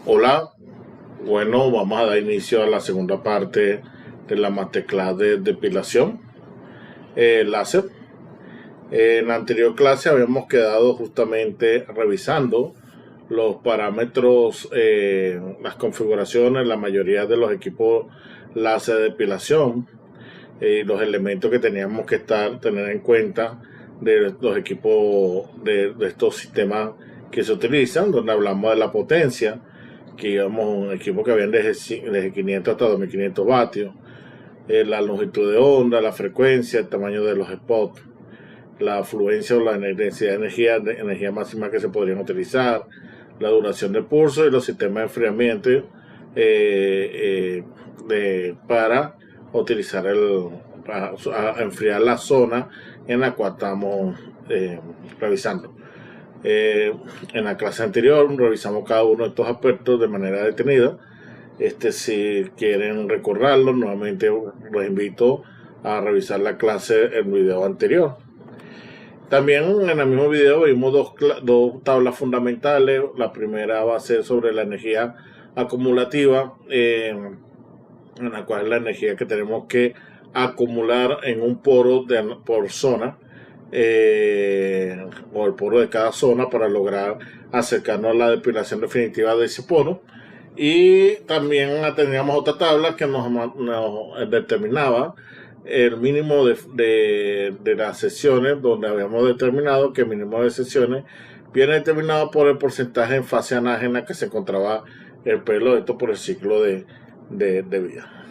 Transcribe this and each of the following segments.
Hola, bueno, vamos a dar inicio a la segunda parte de la masterclass de depilación láser. En la anterior clase habíamos quedado justamente revisando los parámetros, las configuraciones, la mayoría de los equipos láser de depilación y los elementos que teníamos que tener en cuenta de los equipos de estos sistemas que se utilizan, donde hablamos de la potencia, que íbamos un equipo que habían desde 500 hasta 2500 vatios, la longitud de onda, la frecuencia, el tamaño de los spots, la afluencia o la densidad energía máxima que se podrían utilizar, la duración del pulso y los sistemas de enfriamiento para utilizar para enfriar la zona en la cual estamos revisando. En la clase anterior revisamos cada uno de estos aspectos de manera detenida. Si quieren recordarlo, nuevamente los invito a revisar la clase en el video anterior. También en el mismo video vimos dos tablas fundamentales. La primera va a ser sobre la energía acumulativa, en la cual es la energía que tenemos que acumular en un poro por zona, o el poro de cada zona, para lograr acercarnos a la depilación definitiva de ese poro. Y también teníamos otra tabla que nos determinaba el mínimo de las sesiones, donde habíamos determinado que el mínimo de sesiones viene determinado por el porcentaje en fase anágena que se encontraba el pelo, esto por el ciclo de vida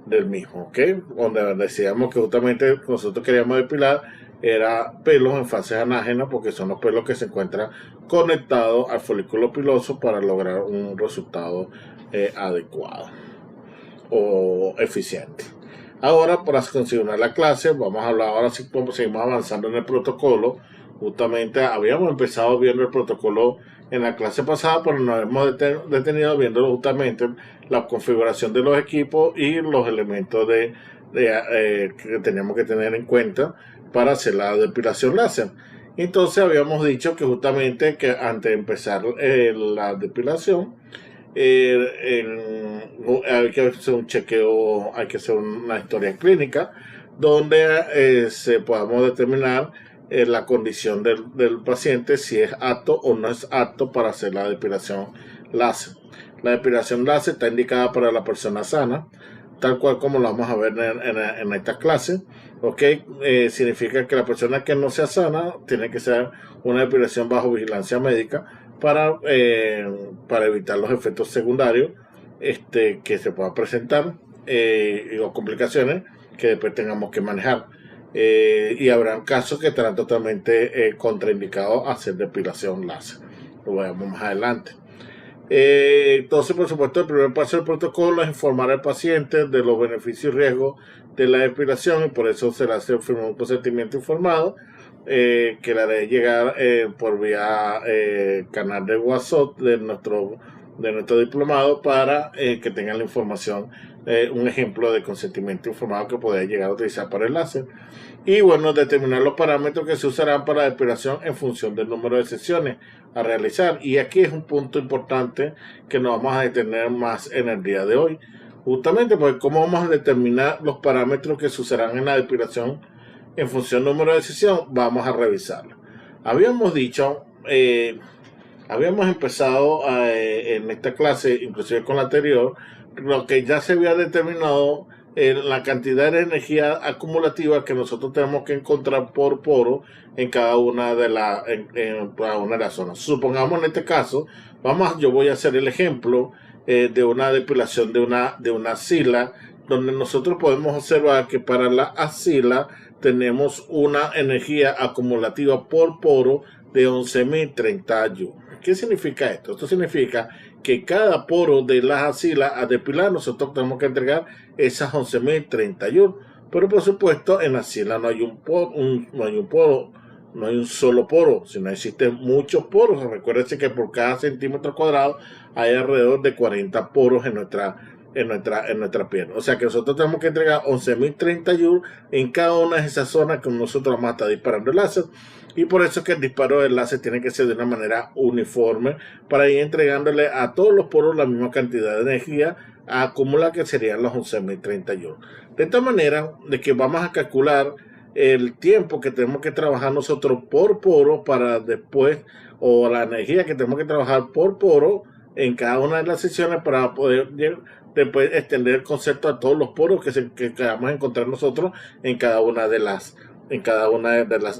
del mismo, ¿ok? Donde decíamos que justamente nosotros queríamos depilar era pelos en fase anágena, porque son los pelos que se encuentran conectados al folículo piloso para lograr un resultado adecuado o eficiente. Ahora, para continuar la clase, vamos a hablar ahora sí, como seguimos avanzando en el protocolo. Justamente habíamos empezado viendo el protocolo en la clase pasada, pero nos hemos detenido viendo justamente la configuración de los equipos y los elementos que teníamos que tener en cuenta para hacer la depilación láser. Entonces habíamos dicho que justamente que antes de empezar la depilación, hay que hacer un chequeo, hay que hacer una historia clínica donde se podamos determinar la condición del paciente, si es apto o no es apto para hacer la depilación láser. La depilación láser está indicada para la persona sana, tal cual como lo vamos a ver en esta clase. ¿Ok? Significa que la persona que no sea sana tiene que ser una depilación bajo vigilancia médica para evitar los efectos secundarios que se puedan presentar, o complicaciones que después tengamos que manejar. Y habrán casos que estarán totalmente contraindicados a hacer depilación láser. Lo veremos más adelante. Entonces, por supuesto, el primer paso del protocolo es informar al paciente de los beneficios y riesgos de la depilación, y por eso se le hace un consentimiento informado, que le haré llegar por vía canal de WhatsApp de nuestro diplomado, para que tengan la información, un ejemplo de consentimiento informado que podría llegar a utilizar para el láser. Y bueno, determinar los parámetros que se usarán para la depilación en función del número de sesiones a realizar. Y aquí es un punto importante que nos vamos a detener más en el día de hoy, justamente porque cómo vamos a determinar los parámetros que se usarán en la depilación en función del número de sesión. Vamos a revisarlo. Habíamos dicho, habíamos empezado en esta clase, inclusive con la anterior, lo que ya se había determinado, la cantidad de energía acumulativa que nosotros tenemos que encontrar por poro en cada una de cada una de las zonas. Supongamos en este caso, yo voy a hacer el ejemplo de una depilación de una axila, donde nosotros podemos observar que para la axila tenemos una energía acumulativa por poro de 11.030 joules. ¿Qué significa esto? Esto significa que cada poro de las axilas a depilar nosotros tenemos que entregar esas 11.030 joules. Pero por supuesto en la axila no hay un solo poro, sino existen muchos poros. Recuérdense que por cada centímetro cuadrado hay alrededor de 40 poros en nuestra en nuestra piel. O sea que nosotros tenemos que entregar 11.030 joules en cada una de esas zonas que nosotros vamos a estar disparando el láser. Y por eso es que el disparo del láser tiene que ser de una manera uniforme para ir entregándole a todos los poros la misma cantidad de energía acumulada, que serían los 11.030 joules. De esta manera de que vamos a calcular el tiempo que tenemos que trabajar nosotros por poro para después, o la energía que tenemos que trabajar por poro en cada una de las sesiones para poder después extender el concepto a todos los poros que vamos a encontrar nosotros en cada una de las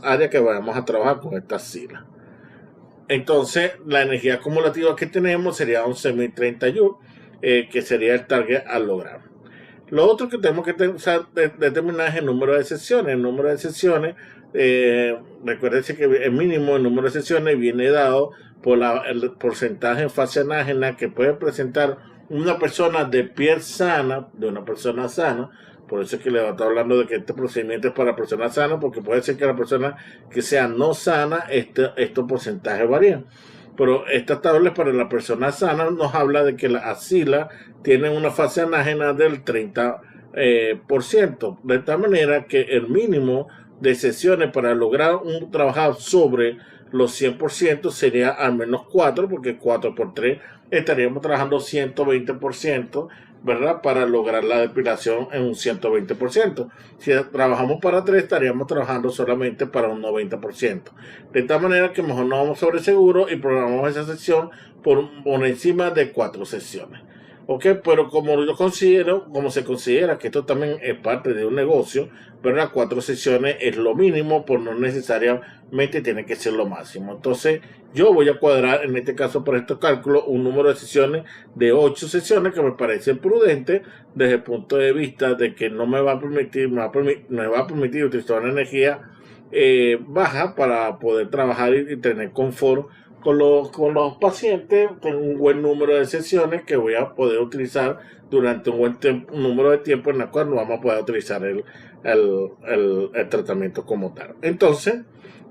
áreas que vamos a trabajar con esta sigla. Entonces, la energía acumulativa que tenemos sería 11.030 joules, que sería el target a lograr. Lo otro que tenemos que determinar es el número de sesiones. El número de sesiones, recuérdense que el mínimo el número de sesiones viene dado por el porcentaje en fase anágena que puede presentar una persona de piel sana, de una persona sana. Por eso es que le voy a estar hablando de que este procedimiento es para personas sanas, porque puede ser que la persona que sea no sana, estos porcentajes varían. Pero esta tabla para la persona sana nos habla de que las axilas tienen una fase anágena del 30%. De tal manera que el mínimo de sesiones para lograr un trabajar sobre los 100% sería al menos 4, porque 4 por 3 estaríamos trabajando 120%, ¿verdad? Para lograr la depilación en un 120%. Si trabajamos para 3, estaríamos trabajando solamente para un 90%. De tal manera que mejor no vamos sobre seguro y programamos esa sesión por encima de 4 sesiones. ¿Ok? Pero como se considera que esto también es parte de un negocio, ¿verdad? 4 sesiones es lo mínimo, por no necesariamente tiene que ser lo máximo. Entonces, yo voy a cuadrar, en este caso, para estos cálculos, un número de sesiones de 8 sesiones que me parece prudente desde el punto de vista de que no me va a permitir utilizar una energía baja para poder trabajar y tener confort con los pacientes. Tengo un buen número de sesiones que voy a poder utilizar durante un buen número de tiempo en el cual no vamos a poder utilizar el tratamiento como tal. Entonces,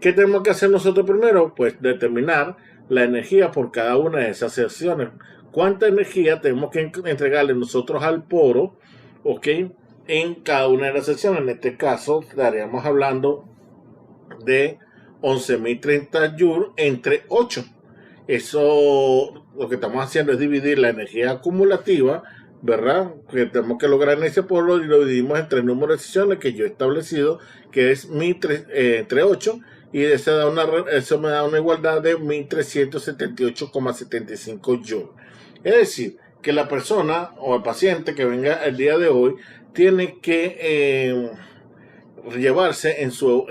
¿qué tenemos que hacer nosotros primero? Pues determinar la energía por cada una de esas sesiones. ¿Cuánta energía tenemos que entregarle nosotros al poro, ¿ok? En cada una de las sesiones? En este caso, estaríamos hablando de 11.030 joules entre 8. Eso, lo que estamos haciendo es dividir la energía acumulativa, ¿verdad? Que tenemos que lograr en ese polo, y lo dividimos entre el número de sesiones que yo he establecido, que es entre 8, y eso me da una igualdad de 1.378,75 joules. Es decir, que la persona o el paciente que venga el día de hoy tiene que llevarse en su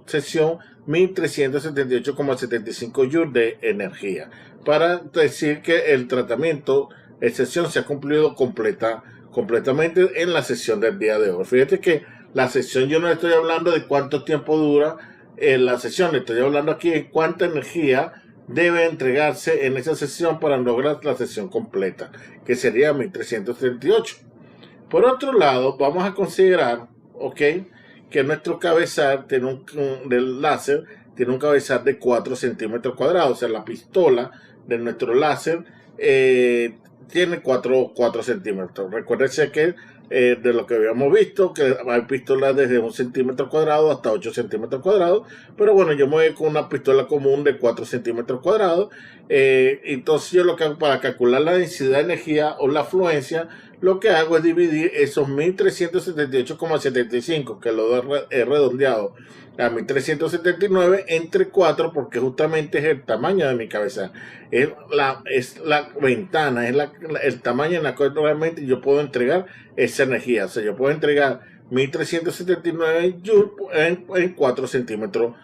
sesión 1.378,75 joules de energía, para decir que el tratamiento de sesión se ha cumplido completamente en la sesión del día de hoy. Fíjate que la sesión, yo no estoy hablando de cuánto tiempo dura la sesión, estoy hablando aquí de cuánta energía debe entregarse en esa sesión para lograr la sesión completa, que sería 1.378. Por otro lado, vamos a considerar, ¿ok?, que nuestro cabezal del láser tiene un cabezal de 4 centímetros cuadrados. O sea, la pistola de nuestro láser tiene 4 centímetros. Recuérdense que de lo que habíamos visto, que hay pistolas desde 1 centímetro cuadrado hasta 8 centímetros cuadrados. Pero bueno, yo me voy con una pistola común de 4 centímetros cuadrados. Entonces yo lo que hago para calcular la densidad de energía o la afluencia, lo que hago es dividir esos 1.378,75, que lo he redondeado a 1.379, entre 4, porque justamente es el tamaño de mi cabeza. Es la ventana, es el tamaño en la cual realmente yo puedo entregar esa energía. O sea, yo puedo entregar 1.379 joules en 4 centímetros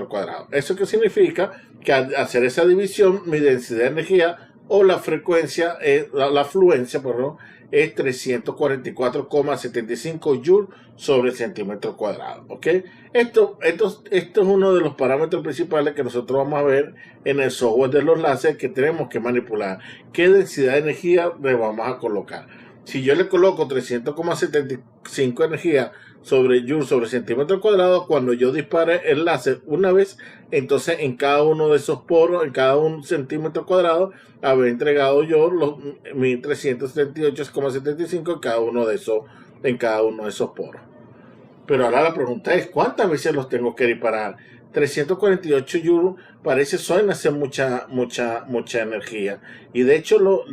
cuadrados. ¿Eso qué significa? Que al hacer esa división, mi densidad de energía o la frecuencia, la afluencia, perdón, es 344,75 joules sobre el centímetro cuadrado. ¿Ok? Esto es uno de los parámetros principales que nosotros vamos a ver en el software de los láseres que tenemos que manipular. ¿Qué densidad de energía le vamos a colocar? Si yo le coloco 300,75 energía sobre joule sobre centímetro cuadrado, cuando yo dispare el láser una vez, entonces en cada uno de esos poros, en cada un centímetro cuadrado, habré entregado yo los 1378,75 en cada uno de esos poros. Pero ahora la pregunta es, ¿cuántas veces los tengo que disparar? 348 joules suena ser mucha energía. Y de hecho lo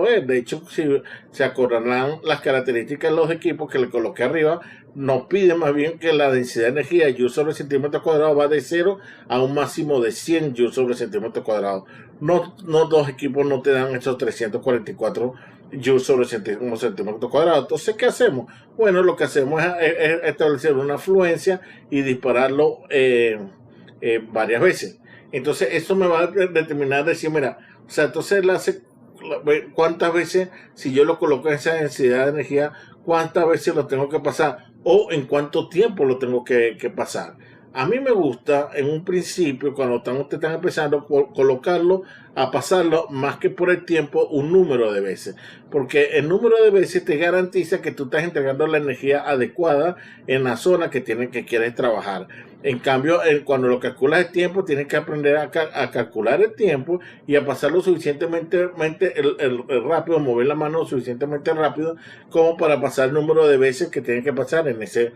es. De hecho, si se acordarán las características de los equipos que le coloqué arriba, nos pide más bien que la densidad de energía de joules sobre centímetro cuadrado va de 0 a un máximo de 100 joules sobre centímetro cuadrado. No dos equipos no te dan esos 344 joules sobre centímetro cuadrado. Entonces, ¿qué hacemos? Bueno, lo que hacemos es establecer una fluencia y dispararlo varias veces. Entonces, eso me va a determinar, decir, mira, o sea, entonces cuántas veces, si yo lo coloco en esa densidad de energía, cuántas veces lo tengo que pasar o en cuánto tiempo lo tengo que pasar. A mí me gusta en un principio, cuando ustedes están empezando, colocarlo a pasarlo más que por el tiempo, un número de veces. Porque el número de veces te garantiza que tú estás entregando la energía adecuada en la zona que quieres trabajar. En cambio, cuando lo calculas el tiempo, tienes que aprender a calcular el tiempo y a pasarlo suficientemente rápido, mover la mano suficientemente rápido como para pasar el número de veces que tienes que pasar en ese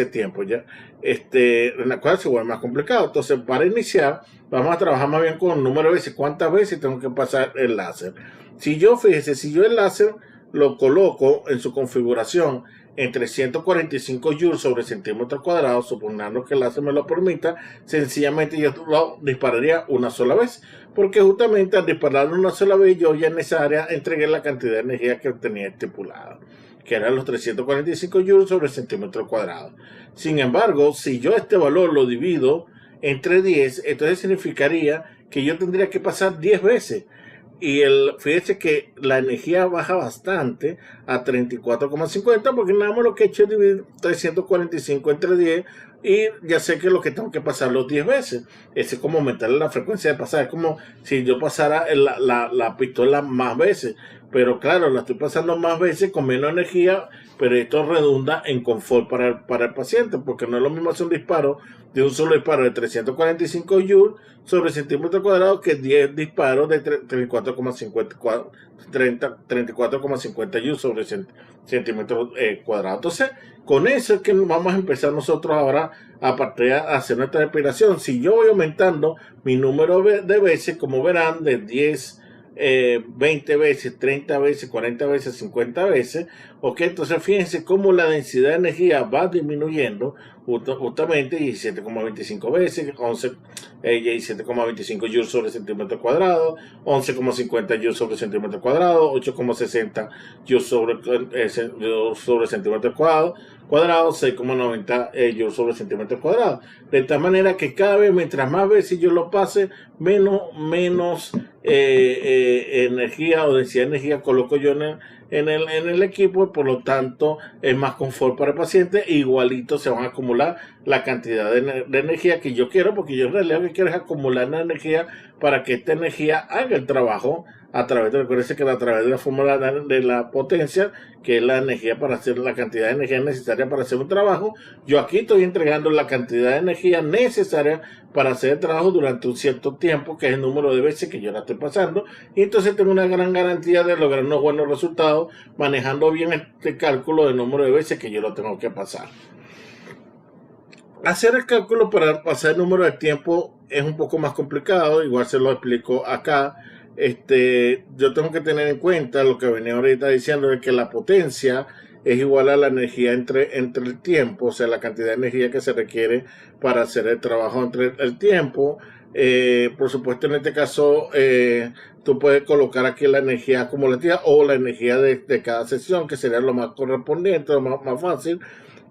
tiempo, ¿ya? En la cual se vuelve más complicado. Entonces, para iniciar, vamos a trabajar más bien con el número de veces. ¿Cuántas veces tengo que pasar el láser? Si yo el láser lo coloco en su configuración entre 145 joules sobre centímetro cuadrado, suponiendo que el láser me lo permita, sencillamente yo lo dispararía una sola vez, porque justamente al dispararlo una sola vez, yo ya en esa área entregué la cantidad de energía que tenía estipulada, que eran los 345 joules sobre centímetro cuadrado. Sin embargo, si yo este valor lo divido entre 10, entonces significaría que yo tendría que pasar 10 veces. Y fíjese que la energía baja bastante a 34,50 porque nada más lo que he hecho es dividir 345 entre 10 y ya sé que lo que tengo que pasar los 10 veces. Ese es como aumentarle la frecuencia de pasar. Es como si yo pasara la pistola más veces. Pero claro, la estoy pasando más veces con menos energía, pero esto redunda en confort para el paciente, porque no es lo mismo hacer un disparo de un solo disparo de 345 joules sobre centímetro cuadrado que 10 disparos de 34,50 joules sobre centímetro cuadrado. Entonces, con eso es que vamos a empezar nosotros ahora a partir de hacer nuestra respiración. Si yo voy aumentando mi número de veces, como verán, de 10, 20 veces, 30 veces, 40 veces, 50 veces, ok, entonces fíjense cómo la densidad de energía va disminuyendo justamente 17,25 veces, 17,25 joules sobre centímetro cuadrado, 11,50 joules sobre centímetro cuadrado, 8,60 joules sobre centímetro cuadrado, 6,90 joules sobre centímetro cuadrado. De tal manera que cada vez, mientras más veces yo lo pase, menos energía o densidad de energía coloco yo en el equipo, por lo tanto es más confort para el paciente. Igualito se van a acumular la cantidad de energía que yo quiero, porque yo en realidad lo que quiero es acumular la energía para que esta energía haga el trabajo a través de la fórmula de la potencia, que es la energía para hacer la cantidad de energía necesaria para hacer un trabajo. Yo aquí estoy entregando la cantidad de energía necesaria para hacer el trabajo durante un cierto tiempo, que es el número de veces que yo la estoy pasando, y entonces tengo una gran garantía de lograr unos buenos resultados manejando bien este cálculo del número de veces que yo lo tengo que pasar. Hacer el cálculo para pasar el número de tiempo es un poco más complicado, igual se lo explico acá. Yo tengo que tener en cuenta lo que venía ahorita diciendo, de que la potencia es igual a la energía entre el tiempo, o sea, la cantidad de energía que se requiere para hacer el trabajo entre el tiempo. Por supuesto, en este caso, tú puedes colocar aquí la energía acumulativa o la energía de cada sesión, que sería lo más correspondiente, lo más fácil.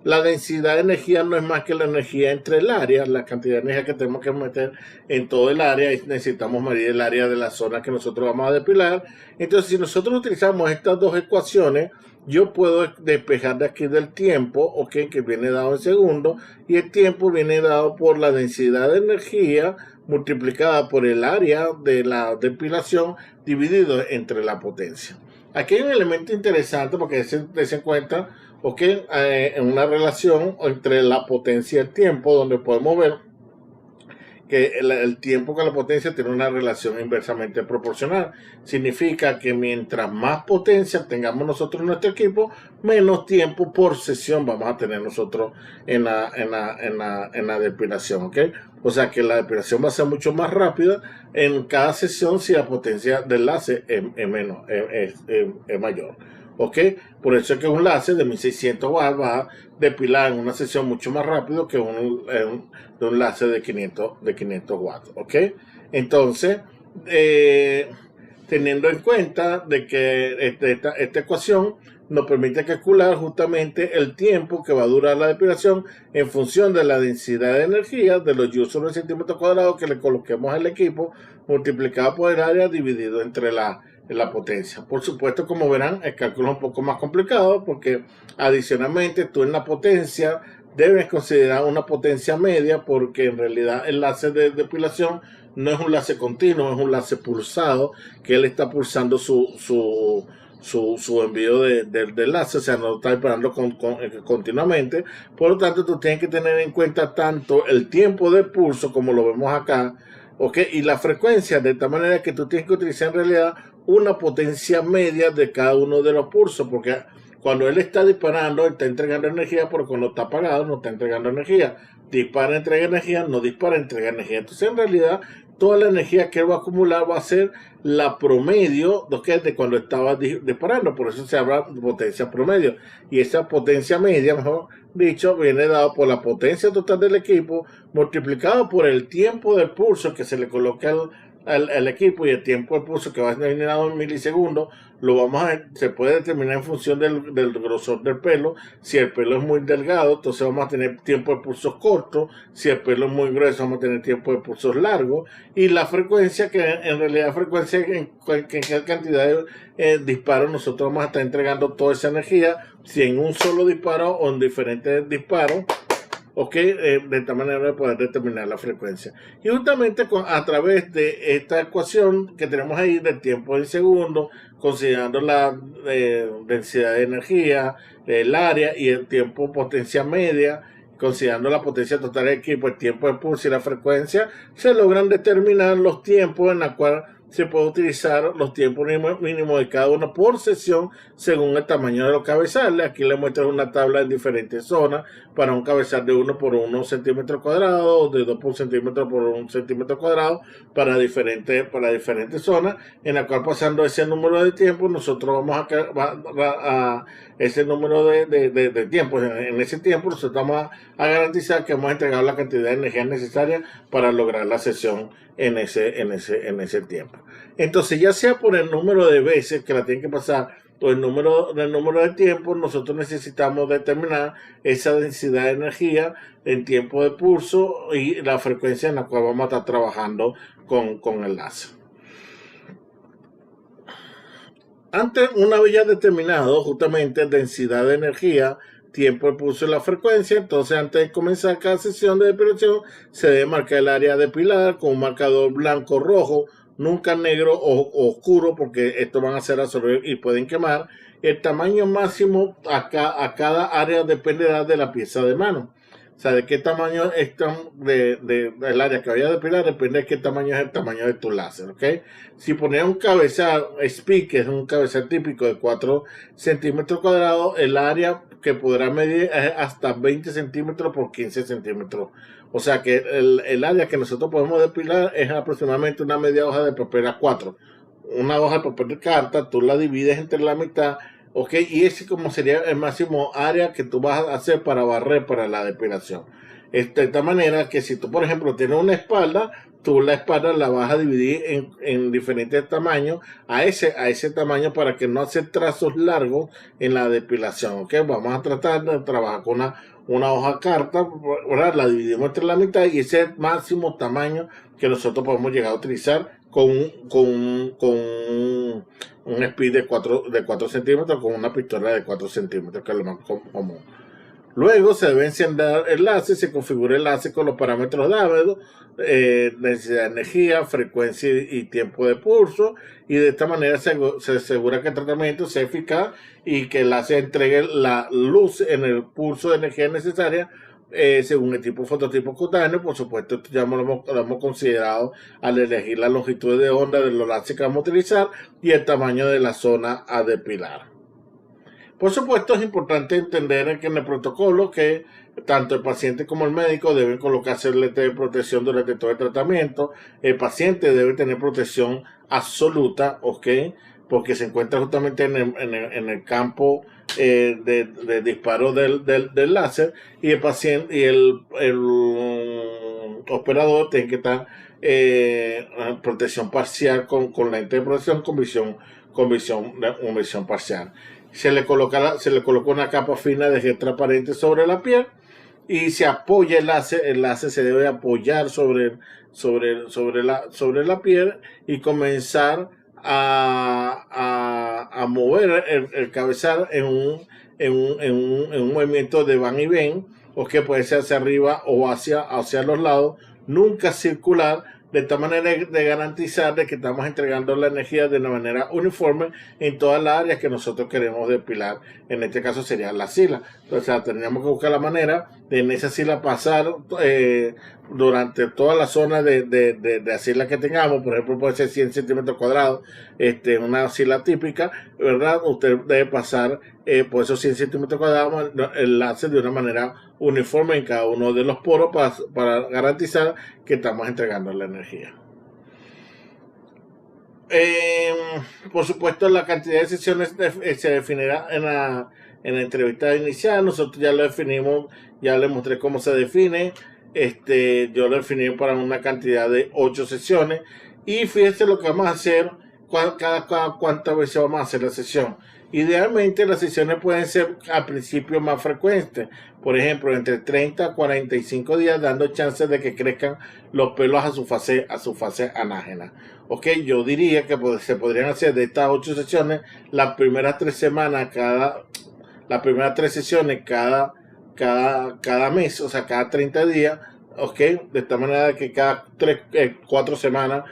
La densidad de energía no es más que la energía entre el área, la cantidad de energía que tenemos que meter en todo el área, y necesitamos medir el área de la zona que nosotros vamos a depilar. Entonces, si nosotros utilizamos estas dos ecuaciones, yo puedo despejar de aquí del tiempo, okay, que viene dado en segundo, y el tiempo viene dado por la densidad de energía multiplicada por el área de la depilación dividido entre la potencia. Aquí hay un elemento interesante porque se encuentra, ok, en una relación entre la potencia y el tiempo, donde podemos ver que el tiempo con la potencia tiene una relación inversamente proporcional. Significa que mientras más potencia tengamos nosotros en nuestro equipo, menos tiempo por sesión vamos a tener nosotros en la depilación, ¿ok? O sea que la depilación va a ser mucho más rápida en cada sesión si la potencia del láser es mayor. ¿Ok? Por eso es que un láser de 1600 watts va a depilar en una sesión mucho más rápido que un láser de 500 watts. ¿Ok? Entonces, teniendo en cuenta de que esta ecuación nos permite calcular justamente el tiempo que va a durar la depilación en función de la densidad de energía de los joules sobre centímetro cuadrado que le coloquemos al equipo, multiplicado por el área dividido entre la potencia. Por supuesto, como verán, el cálculo es un poco más complicado porque adicionalmente tú en la potencia debes considerar una potencia media, porque en realidad el láser de depilación no es un láser continuo, es un láser pulsado, que él está pulsando su envío del láser, o sea, no está disparando continuamente. Por lo tanto, tú tienes que tener en cuenta tanto el tiempo de pulso, como lo vemos acá, ¿ok? Y la frecuencia, de tal manera que tú tienes que utilizar en realidad una potencia media de cada uno de los pulsos, porque cuando él está disparando, él está entregando energía, pero cuando está apagado no está entregando energía. Dispara, entrega energía, no dispara, entrega energía. Entonces, en realidad, toda la energía que él va a acumular va a ser la promedio de cuando estaba disparando. Por eso se habla de potencia promedio. Y esa potencia media, mejor dicho, viene dado por la potencia total del equipo multiplicado por el tiempo de pulso que se le coloca al equipo, y el tiempo de pulso que va a ser generado en milisegundos se puede determinar en función del grosor del pelo. Si el pelo es muy delgado, entonces vamos a tener tiempo de pulsos cortos. Si el pelo es muy grueso, vamos a tener tiempo de pulsos largos. Y la frecuencia, que en realidad frecuencia en qué cantidad de disparos nosotros vamos a estar entregando toda esa energía, si en un solo disparo o en diferentes disparos. ¿Ok? De esta manera de poder determinar la frecuencia. Y justamente a través de esta ecuación que tenemos ahí del tiempo en segundo, considerando la densidad de energía, el área y el tiempo potencia media, considerando la potencia total del equipo, el tiempo de pulso y la frecuencia, se logran determinar los tiempos en los cuales se puede utilizar los tiempos mínimos de cada uno por sesión según el tamaño de los cabezales. Aquí les muestro una tabla en diferentes zonas para un cabezal de 1 por 1 centímetro cuadrado, de 2 por centímetro por 1 centímetro cuadrado, para diferentes zonas, en la cual, pasando ese número de tiempo, nosotros vamos a ese número de tiempo. En ese tiempo nosotros vamos a garantizar que hemos entregado la cantidad de energía necesaria para lograr la sesión en ese tiempo. Entonces, ya sea por el número de veces que la tienen que pasar o el número de tiempo, nosotros necesitamos determinar esa densidad de energía en tiempo de pulso y la frecuencia en la cual vamos a estar trabajando con el láser. Antes, una vez ya determinado justamente densidad de energía, tiempo de pulso y la frecuencia, entonces antes de comenzar cada sesión de depilación se debe marcar el área de depilar con un marcador blanco rojo, nunca negro o oscuro, porque estos van a ser absorber y pueden quemar. El tamaño máximo a cada área dependerá de la pieza de mano. O sea, de qué tamaño el área que vaya a depilar depende de qué tamaño es el tamaño de tu láser, ¿ok? Si pones un cabezal SPI, que es un cabezal típico de 4 centímetros cuadrados, el área que podrá medir es hasta 20 centímetros por 15 centímetros. O sea que el área que nosotros podemos depilar es aproximadamente una media hoja de papel A4. Una hoja de papel de carta, tú la divides entre la mitad, ¿ok? Y ese como sería el máximo área que tú vas a hacer para barrer para la depilación. De esta manera que si tú, por ejemplo, tienes una espalda, tú la espalda la vas a dividir en diferentes tamaños a ese tamaño, para que no hacer trazos largos en la depilación, ¿ok? Vamos a tratar de trabajar con una hoja carta, ¿verdad? La dividimos entre la mitad y ese es el máximo tamaño que nosotros podemos llegar a utilizar con un speed de 4 centímetros, con una pistola de 4 centímetros, que es lo más común. Luego se debe encender el láser, se configura el láser con los parámetros dados, densidad de energía, frecuencia y tiempo de pulso, y de esta manera se asegura que el tratamiento sea eficaz y que el láser entregue la luz en el pulso de energía necesaria según el tipo fototipo cutáneo. Por supuesto, esto ya lo hemos considerado al elegir la longitud de onda de los láseres que vamos a utilizar y el tamaño de la zona a depilar. Por supuesto, es importante entender que en el protocolo que tanto el paciente como el médico deben colocarse el lente de protección durante todo el tratamiento. El paciente debe tener protección absoluta, ¿ok? Porque se encuentra justamente en el campo de disparo del láser, y el paciente y el operador tiene que estar en protección parcial con lente de protección con visión parcial. Se le coloca una capa fina de gel transparente sobre la piel y se apoya el láser se debe apoyar sobre la piel y comenzar a mover el cabezal en un movimiento de van y ven, o que puede ser hacia arriba o hacia los lados, nunca circular, de esta manera de garantizar de que estamos entregando la energía de una manera uniforme en todas las áreas que nosotros queremos depilar. En este caso sería la axila. Entonces tendríamos que buscar la manera de en esa axila pasar durante toda la zona de axila que tengamos. Por ejemplo, puede ser 100 centímetros cuadrados, una axila típica, ¿verdad? Usted debe pasar por esos 100 centímetros cuadrados el láser de una manera uniforme en cada uno de los poros para garantizar que estamos entregando la energía. Por supuesto, la cantidad de sesiones se definirá en la entrevista inicial. Nosotros ya lo definimos, ya les mostré cómo se define. Yo lo definí para una cantidad de 8 sesiones. Y fíjense lo que vamos a hacer, cuántas veces vamos a hacer la sesión. Idealmente las sesiones pueden ser al principio más frecuentes, por ejemplo entre 30 a 45 días, dando chances de que crezcan los pelos a su fase anágena. Ok, yo diría que se podrían hacer de estas 8 sesiones las primeras 3 semanas, las primeras 3 sesiones cada mes, o sea, cada 30 días, ok, de esta manera que cada 4 semanas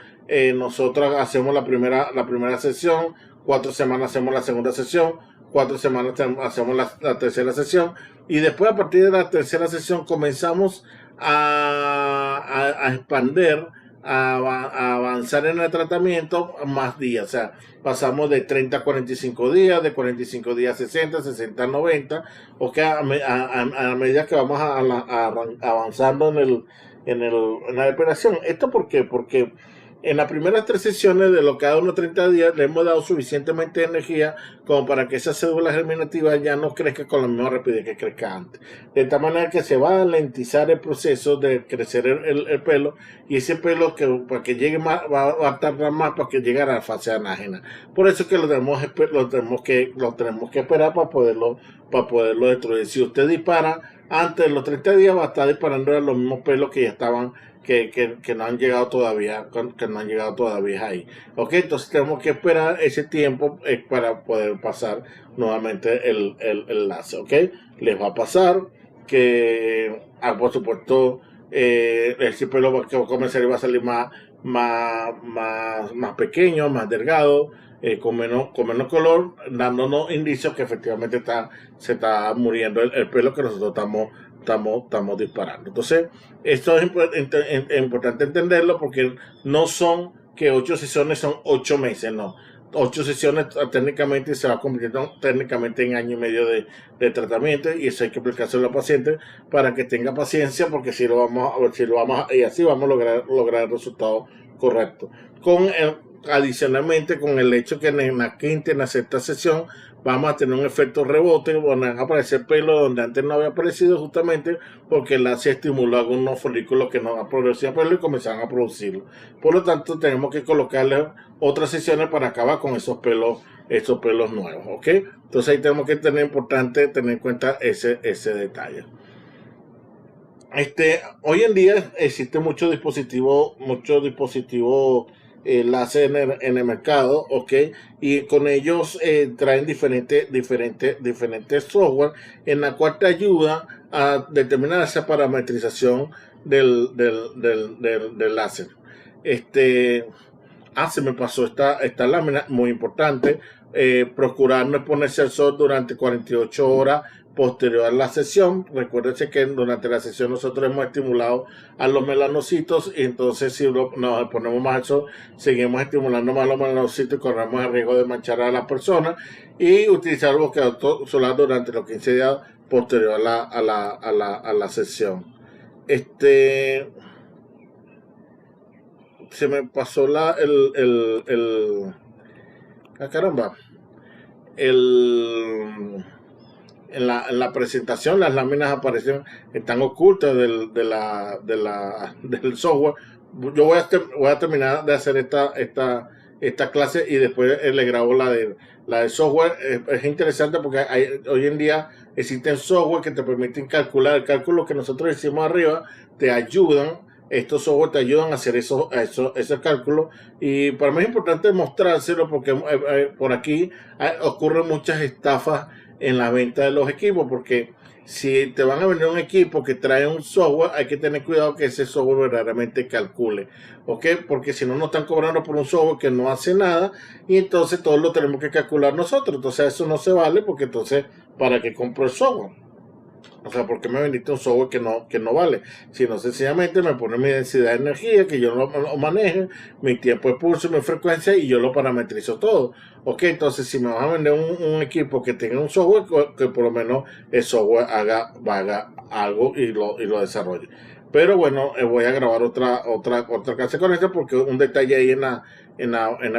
nosotros hacemos la primera sesión, 4 semanas hacemos la segunda sesión, 4 semanas hacemos la tercera sesión, y después a partir de la tercera sesión comenzamos a expandir, a avanzar en el tratamiento más días. O sea, pasamos de 30 a 45 días, de 45 días a 60, 60 a 90, o que a medida que vamos avanzando en la operación. ¿Esto por qué? Porque en las primeras 3 sesiones de cada uno 30 días le hemos dado suficientemente energía como para que esa cédula germinativa ya no crezca con la misma rapidez que crezca antes. De tal manera que se va a lentizar el proceso de crecer el pelo, y ese pelo para que llegue más va a tardar más para que llegue a la fase anágena. Por eso que lo tenemos que esperar para poderlo destruir. Si usted dispara antes de los 30 días, va a estar disparando a los mismos pelos que ya estaban que no han llegado todavía ahí. Ok, entonces tenemos que esperar ese tiempo para poder pasar nuevamente el láser. Ok, les va a pasar que por supuesto ese pelo que va a comenzar y va a salir más pequeño, más delgado, con menos color, dándonos indicios que efectivamente se está muriendo el pelo que nosotros estamos disparando. Entonces, esto es importante entenderlo, porque no son que 8 sesiones son 8 meses, no. 8 sesiones técnicamente se va convirtiendo técnicamente en año y medio de tratamiento, y eso hay que explicárselo a los pacientes para que tenga paciencia, porque y así vamos a lograr el resultado correcto. Adicionalmente, con el hecho que en la quinta y en la sexta sesión vamos a tener un efecto rebote, van a aparecer pelos donde antes no había aparecido, justamente porque el láser estimuló algunos folículos que no producían pelo y comenzaron a producirlo. Por lo tanto, tenemos que colocarle otras sesiones para acabar con esos pelos nuevos, ¿ok? Entonces ahí tenemos que importante tener en cuenta ese detalle. Hoy en día existe muchos dispositivos láser en el mercado, ¿ok? Y con ellos traen diferentes software en la cual te ayuda a determinar esa parametrización del láser. Se me pasó esta lámina, muy importante. Procurar no exponerse al sol durante 48 horas posterior a la sesión. Recuérdense que durante la sesión nosotros hemos estimulado a los melanocitos y entonces si nos exponemos más al sol, seguimos estimulando más a los melanocitos y corremos el riesgo de manchar a la persona. Y utilizar el bloqueador solar durante los 15 días posterior a la sesión. Se me pasó caramba. En la presentación las láminas están ocultas del software. Yo voy a terminar de hacer esta clase y después le grabo la del software. Es interesante porque hoy en día existen software que te permiten calcular el cálculo que nosotros hicimos arriba, te ayudan. Estos software te ayudan a hacer ese cálculo, y para mí es importante mostrárselo porque por aquí ocurren muchas estafas en la venta de los equipos, porque si te van a vender un equipo que trae un software, hay que tener cuidado que ese software verdaderamente calcule, ¿ok? Porque si no, nos están cobrando por un software que no hace nada y entonces todo lo tenemos que calcular nosotros. Entonces eso no se vale, porque entonces, ¿para qué compro el software? O sea, ¿por qué me vendiste un software que no vale? Sino sencillamente me pone mi densidad de energía, que yo lo maneje, mi tiempo de pulso, mi frecuencia, y yo lo parametrizo todo. Ok, entonces si me vas a vender un equipo que tenga un software, que por lo menos el software haga algo y lo desarrolle. Pero bueno, voy a grabar otra clase con esto, porque un detalle ahí en la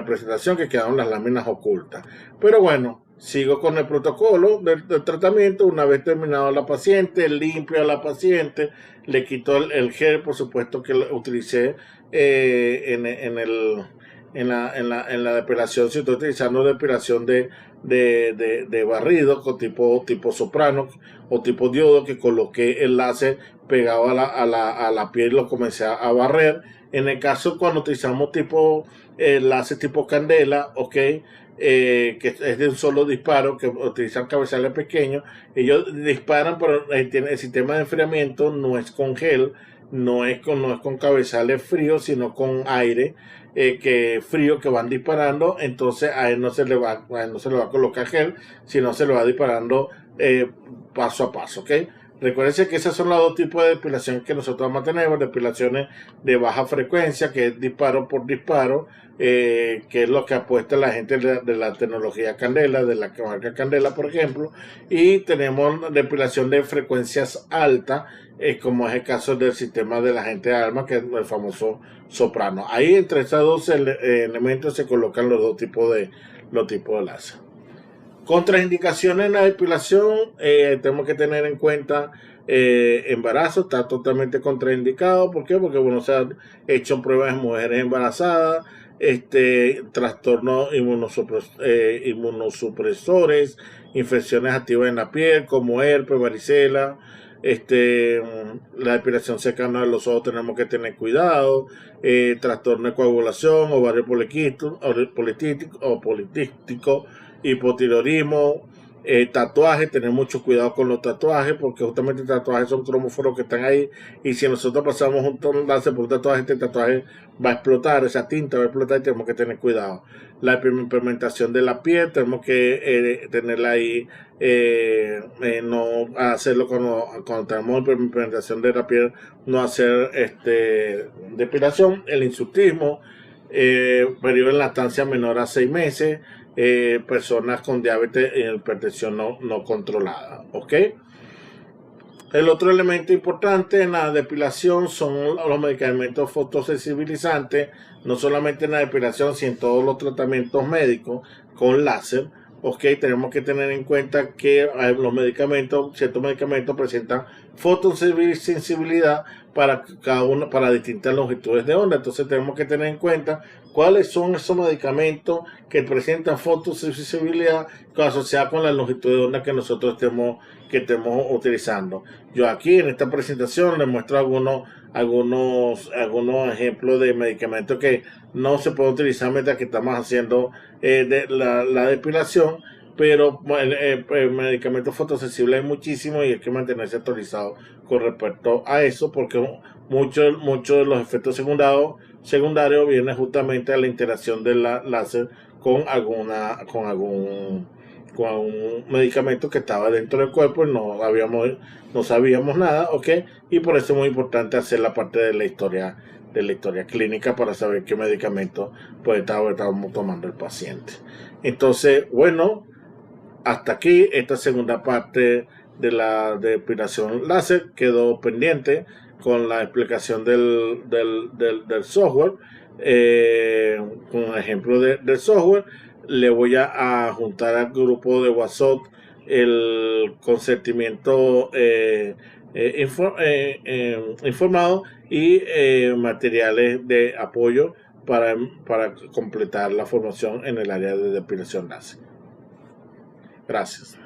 presentación que quedaron las láminas ocultas. Pero bueno, sigo con el protocolo del tratamiento. Una vez terminado la paciente, limpio a la paciente, le quito el gel, por supuesto que lo utilicé en la depilación. Si estoy utilizando depilación de barrido con tipo soprano o tipo diodo, que coloqué el láser pegado a la piel y lo comencé a barrer. En el caso cuando utilizamos láser tipo candela, ok, que es de un solo disparo, que utilizan cabezales pequeños, ellos disparan, pero el sistema de enfriamiento no es con gel, no es con cabezales fríos, sino con aire frío que van disparando. Entonces a él no se le va a colocar gel, sino se lo va disparando paso a paso, ¿ok? Recuerden que esos son los dos tipos de depilación que nosotros vamos a tener: depilaciones de baja frecuencia, que es disparo por disparo, que es lo que apuesta la gente de la tecnología Candela, de la marca Candela, por ejemplo. Y tenemos depilación de frecuencias altas, como es el caso del sistema de la gente de Alma, que es el famoso soprano. Ahí entre estos dos elementos se colocan los dos tipos de láser. Contraindicaciones en la depilación, tenemos que tener en cuenta embarazo. Está totalmente contraindicado. ¿Por qué? Porque bueno, se han hecho pruebas en mujeres embarazadas, trastornos inmunosupresores, infecciones activas en la piel como herpes, varicela. La depilación cercana de los ojos tenemos que tener cuidado. Trastorno de coagulación, ovario poliquístico, hipotiroidismo, tatuajes. Tener mucho cuidado con los tatuajes, porque justamente los tatuajes son cromóforos que están ahí, y si nosotros pasamos un láser por un tatuaje, este tatuaje va a explotar, esa tinta va a explotar, y tenemos que tener cuidado. La hiperpigmentación de la piel, tenemos que tenerla ahí, no hacerlo cuando tenemos hiperpigmentación de la piel, no hacer depilación. El insultismo, periodo de lactancia menor a 6 meses, personas con diabetes y hipertensión no controlada, ¿ok? El otro elemento importante en la depilación son los medicamentos fotosensibilizantes, no solamente en la depilación, sino en todos los tratamientos médicos con láser. Ok, tenemos que tener en cuenta que ciertos medicamentos presentan fotosensibilidad para cada uno, para distintas longitudes de onda. Entonces tenemos que tener en cuenta cuáles son esos medicamentos que presentan fotosensibilidad asociada con la longitud de onda que nosotros estemos utilizando. Yo aquí en esta presentación les muestro algunos ejemplos de medicamentos que no se pueden utilizar mientras que estamos haciendo la depilación, pero medicamentos fotosensibles hay muchísimos y hay que mantenerse actualizado con respecto a eso, porque muchos de los efectos secundarios vienen justamente a la interacción del láser con algún medicamento que estaba dentro del cuerpo y no sabíamos nada, ¿ok? Y por eso es muy importante hacer la parte de la historia clínica para saber qué medicamento pues estamos tomando el paciente. Entonces, bueno, hasta aquí esta segunda parte de la depilación láser quedó pendiente con la explicación del software, con un ejemplo del software. Le voy a juntar al grupo de WhatsApp el consentimiento informado y materiales de apoyo para completar la formación en el área de depilación láser. Gracias.